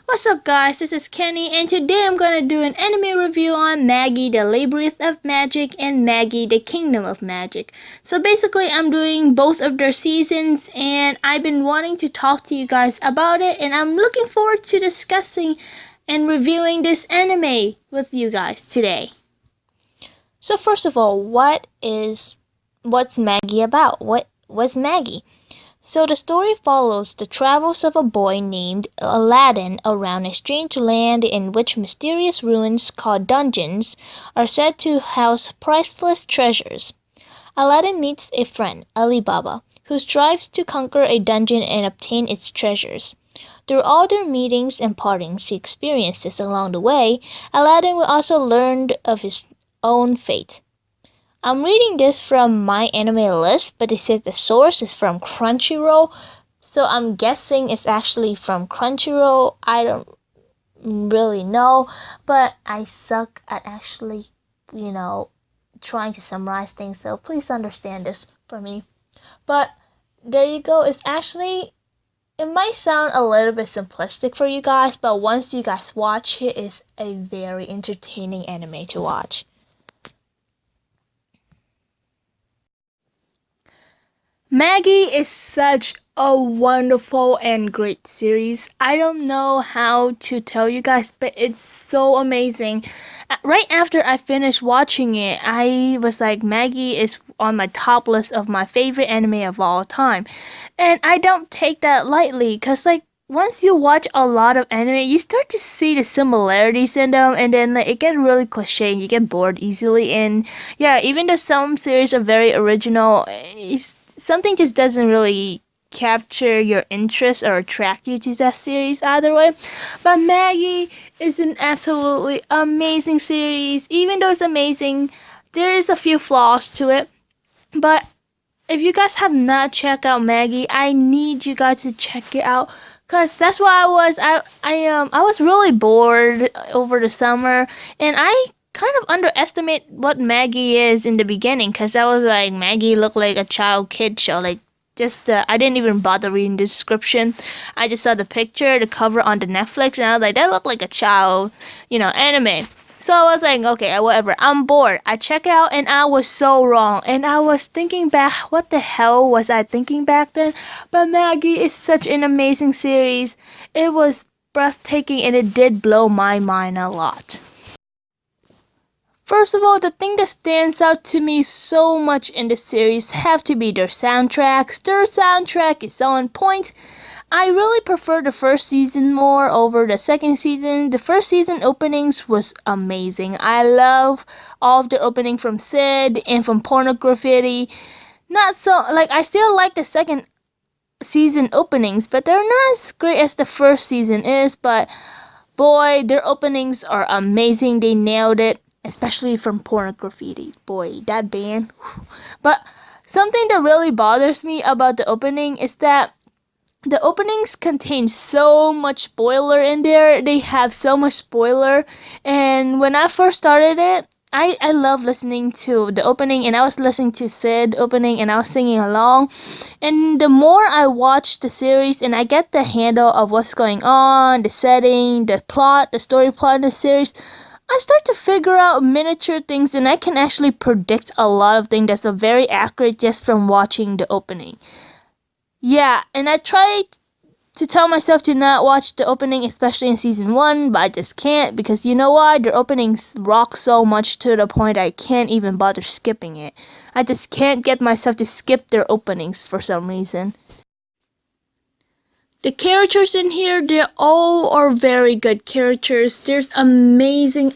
What's up guys, this is Kenny and today I'm gonna do an anime review on Magi the Labyrinth of Magic and Magi the Kingdom of Magic. So basically I'm doing both of their seasons and I've been wanting to talk to you guys about it and I'm looking forward to discussing and reviewing this anime with you guys today. So first of all, what's Magi about? What's Magi? So the story follows the travels of a boy named Aladdin around a strange land in which mysterious ruins called dungeons are said to house priceless treasures. Aladdin meets a friend, Ali Baba, who strives to conquer a dungeon and obtain its treasures. Through all their meetings and partings he experiences along the way, Aladdin will also learn of his own fate. I'm reading this from my anime list, but it says the source is from Crunchyroll, so I'm guessing it's actually from Crunchyroll. I don't really know, but I suck at actually, trying to summarize things, so please understand this for me. But there you go. It might sound a little bit simplistic for you guys, but once you guys watch it, it's a very entertaining anime to watch. Magi is such a wonderful and great series. I don't know how to tell you guys, but it's so amazing. Right after I finished watching it, I was like, Magi is on my top list of my favorite anime of all time. And I don't take that lightly, because once you watch a lot of anime, you start to see the similarities in them, and then it gets really cliche and you get bored easily. And yeah, even though some series are very original, something just doesn't really capture your interest or attract you to that series either way. But Magi is an absolutely amazing series. Even though it's amazing, there is a few flaws to it. But if you guys have not checked out Magi, I need you guys to check it out. Cause that's why I was really bored over the summer, and I kind of underestimate what Magi is in the beginning, cause I was like, Magi looked like a child kid show, I didn't even bother reading the description. I just saw the picture, the cover on the Netflix, and I was like, that looked like a child, anime. So I was like, okay, whatever, I'm bored. I check out and I was so wrong. And I was thinking back, what the hell was I thinking back then? But Magi is such an amazing series. It was breathtaking and it did blow my mind a lot. First of all, the thing that stands out to me so much in the series have to be their soundtracks. Their soundtrack is on point. I really prefer the first season more over the second season. The first season openings was amazing. I love all of the opening from Sid and from Porno Graffiti. I still like the second season openings, but they're not as great as the first season is. But boy, their openings are amazing. They nailed it. Especially from Porno Graffiti. Boy, that band. But something that really bothers me about the opening is that the openings contain so much spoiler in there. They have so much spoiler. And when I first started it, I love listening to the opening, and I was listening to Sid opening and I was singing along. And the more I watch the series and I get the handle of what's going on, the setting, the plot, the story plot in the series, I start to figure out miniature things, and I can actually predict a lot of things that's very accurate just from watching the opening. Yeah, and I tried to tell myself to not watch the opening, especially in season 1, but I just can't, because you know why? Their openings rock so much to the point I can't even bother skipping it. I just can't get myself to skip their openings for some reason. The characters in here, they all are very good characters. There's amazing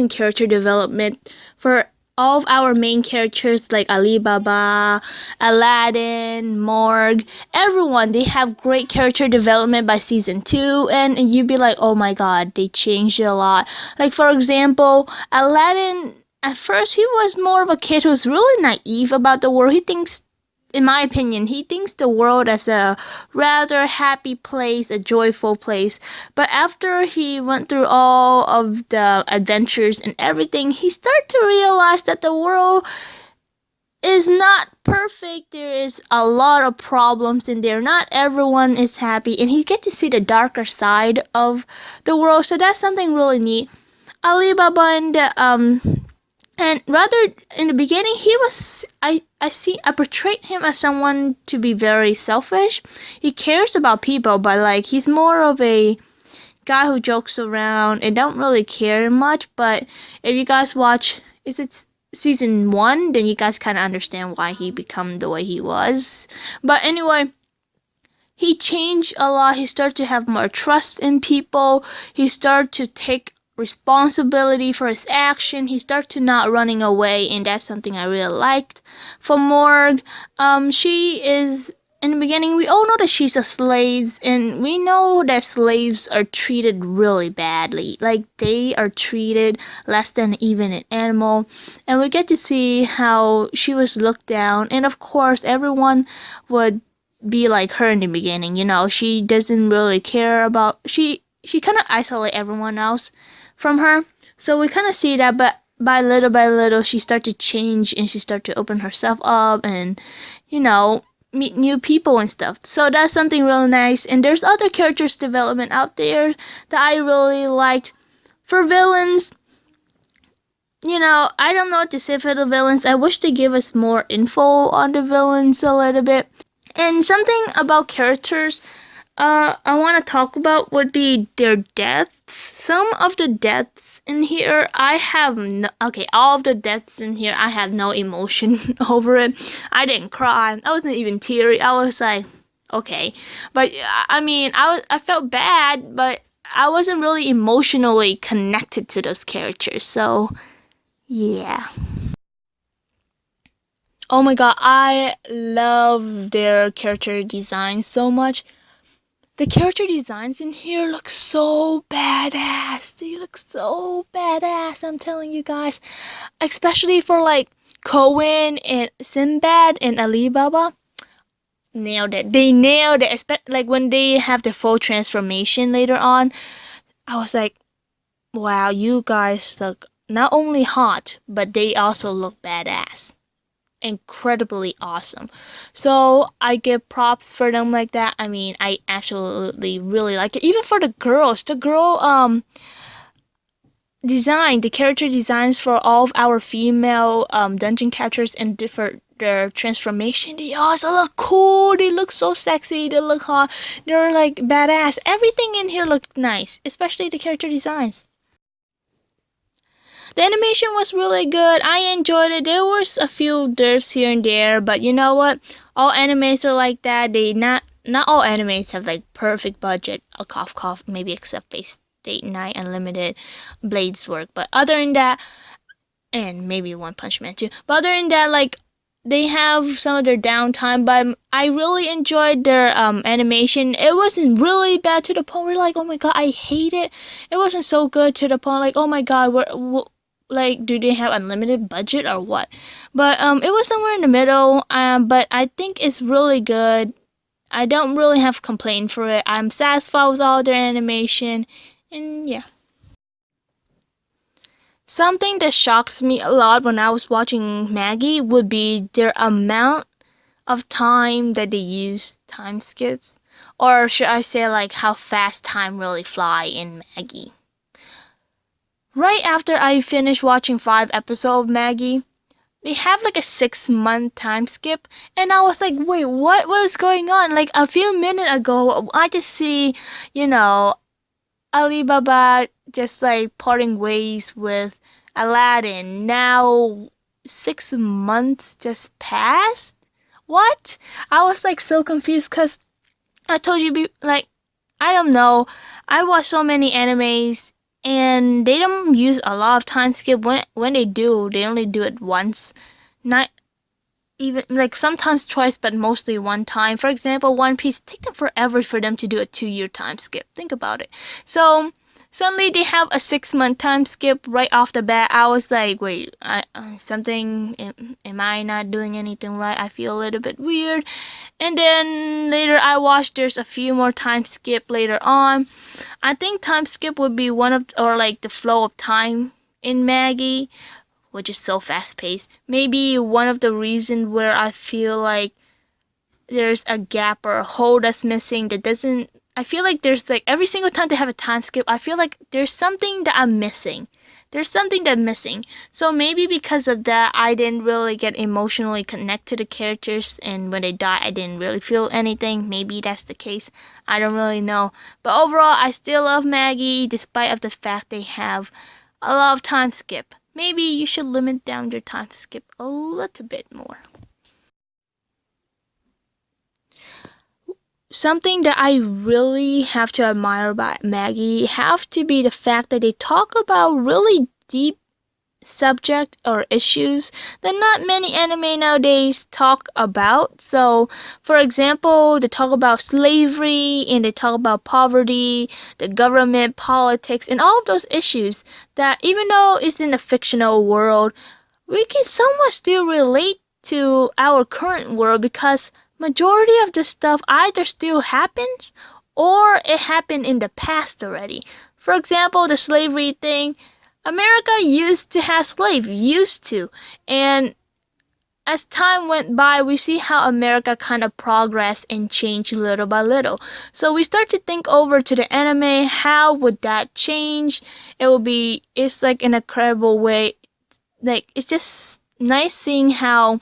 character development for all of our main characters like Alibaba, Aladdin, Morg, everyone. They have great character development by season 2, and you'd be like, oh my god, they changed it a lot. Like for example, Aladdin, at first he was more of a kid who's really naive about the world. In my opinion, he thinks the world as a rather happy place, a joyful place. But after he went through all of the adventures and everything, he started to realize that the world is not perfect. There is a lot of problems in there. Not everyone is happy, and he get to see the darker side of the world. So that's something really neat. Alibaba and the and rather in the beginning he was I portrayed him as someone to be very selfish. He cares about people, but like he's more of a guy who jokes around and don't really care much. But if you guys watch, is it season 1, then you guys kind of understand why he become the way he was. But anyway, he changed a lot. He started to have more trust in people. He started to take responsibility for his action. He started to not running away, and that's something I really liked. For Morg, she is in the beginning, we all know that she's a slave, and we know that slaves are treated really badly. Like, they are treated less than even an animal. And we get to see how she was looked down. And of course, everyone would be like her in the beginning. You know, she doesn't really care about... She kind of isolate everyone else from her. So we kind of see that, but by little, she started to change, and she started to open herself up and, you know, meet new people and stuff. So that's something really nice. And there's other characters development out there that I really liked. For villains, you know, I don't know what to say for the villains. I wish they give us more info on the villains a little bit. And something about characters I want to talk about would be their deaths. Some of the deaths in here, I have no... Okay, all of the deaths in here, I have no emotion over it. I didn't cry. I wasn't even teary. I was like, okay. But, I mean, I felt bad, but I wasn't really emotionally connected to those characters. So, yeah. Oh my god, I love their character design so much. The character designs in here look so badass. They look so badass, I'm telling you guys. Especially for like Cohen and Sinbad and Alibaba. Nailed it. They nailed it. Like when they have the full transformation later on, I was like, wow, you guys look not only hot, but they also look badass. Incredibly awesome. So I give props for them like that. I mean, I absolutely really like it. Even for the girls, the girl design, the character designs for all of our female dungeon catchers and for their transformation, they also look cool. They look so sexy. They look hot. They're like badass. Everything in here looked nice, especially the character designs. The animation was really good. I enjoyed it. There was a few derps here and there, but you know what? All animes are like that. They not all animes have like perfect budget. A cough, maybe except Fate Stay Night Unlimited, Blades work. But other than that, and maybe One Punch Man too. But other than that, like they have some of their downtime, but I really enjoyed their animation. It wasn't really bad to the point where like, oh my god, I hate it. It wasn't so good to the point like, oh my god, like, do they have unlimited budget or what? But it was somewhere in the middle. But I think it's really good. I don't really have complaint for it. I'm satisfied with all their animation, and yeah. Something that shocks me a lot when I was watching Magi would be their amount of time that they use time skips, or should I say like how fast time really fly in Magi. Right after I finished watching 5 episodes of Magi, they have like a 6-month time skip, and I was like, wait, what was going on? Like a few minutes ago, I just see, you know, Alibaba just like parting ways with Aladdin. Now 6 months just passed? What? I was like so confused because I told you, like, I don't know. I watch so many animes and they don't use a lot of time skip. When they do, they only do it once. Not even, like, sometimes twice, but mostly one time. For example, One Piece, take them forever for them to do a 2-year time skip. Think about it. So suddenly they have a 6-month time skip right off the bat. I was like, wait, am I not doing anything right? I feel a little bit weird. And then later I watched there's a few more time skip later on. I think time skip would be one of, or like the flow of time in Magi. which is so fast paced. Maybe one of the reasons where I feel like there's a gap or a hole that's missing that doesn't, I feel like there's like every single time they have a time skip, I feel like there's something that I'm missing. There's something that's missing. So maybe because of that, I didn't really get emotionally connected to the characters, and when they die, I didn't really feel anything. Maybe that's the case. I don't really know. But overall, I still love Maggie, despite of the fact they have a lot of time skip. Maybe you should limit down your time skip a little bit more. Something that I really have to admire about Maggie have to be the fact that they talk about really deep subject or issues that not many anime nowadays talk about. So, for example, they talk about slavery and they talk about poverty, the government, politics, and all of those issues that even though it's in a fictional world, we can somewhat still relate to our current world because majority of the stuff either still happens or it happened in the past already. For example, the slavery thing, America used to have slaves, used to. And as time went by, we see how America kind of progressed and changed little by little. So we start to think over to the anime, how would that change? It's like an incredible way. Like, it's just nice seeing how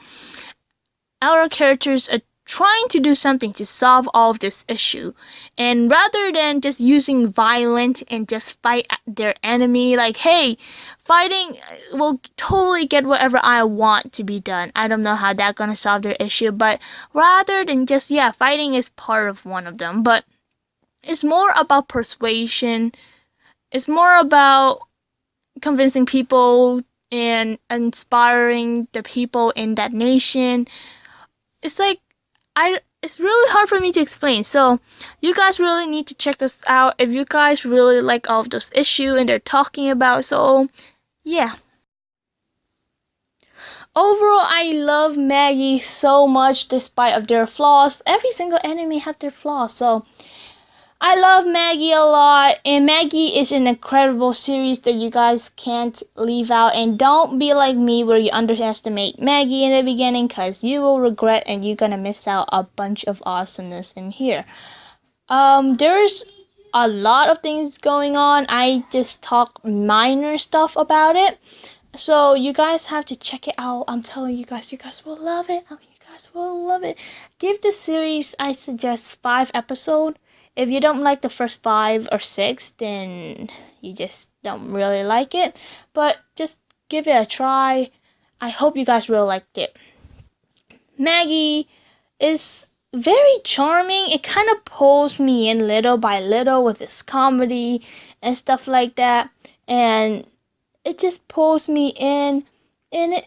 our characters are trying to do something to solve all of this issue, and rather than just using violence and just fight their enemy, like, hey, fighting will totally get whatever I want to be done. I don't know how that's gonna solve their issue, but rather than just, yeah, fighting is part of one of them, but it's more about persuasion. It's more about convincing people and inspiring the people in that nation. It's like, it's really hard for me to explain. So you guys really need to check this out if you guys really like all of those issues and they're talking about. So yeah. Overall, I love Maggie so much despite of their flaws. Every single anime have their flaws. So I love Maggie a lot, and Maggie is an incredible series that you guys can't leave out. And don't be like me where you underestimate Maggie in the beginning, because you will regret and you're gonna miss out a bunch of awesomeness in here. There's a lot of things going on. I just talk minor stuff about it. So you guys have to check it out. I'm telling you guys will love it. You guys will love it. Give the series, I suggest 5 episodes. If you don't like the first 5 or 6, then you just don't really like it. But just give it a try. I hope you guys really liked it. Maggie is very charming. It kind of pulls me in little by little with its comedy and stuff like that. And it just pulls me in. And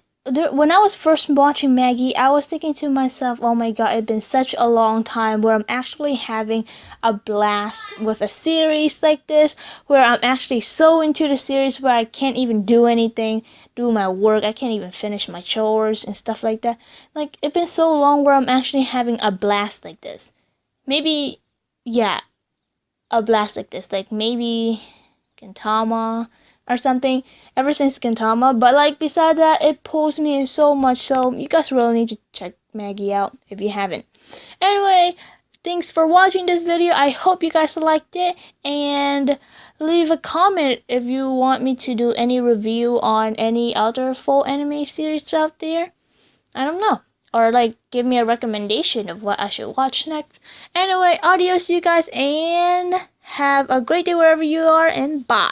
when I was first watching Maggie, I was thinking to myself, oh my god, it's been such a long time where I'm actually having a blast with a series like this, where I'm actually so into the series where I can't even do anything, do my work, I can't even finish my chores and stuff like that. Like, it's been so long where I'm actually having a blast like this. Maybe, yeah, a blast like this. Like, maybe Gintama or something, ever since Gintama. But like, beside that, it pulls me in so much, so you guys really need to check Maggie out if you haven't. Anyway, thanks for watching this video. I hope you guys liked it, and leave a comment if you want me to do any review on any other full anime series out there. I don't know, or like give me a recommendation of what I should watch next. Anyway, adios you guys, and have a great day wherever you are, and bye.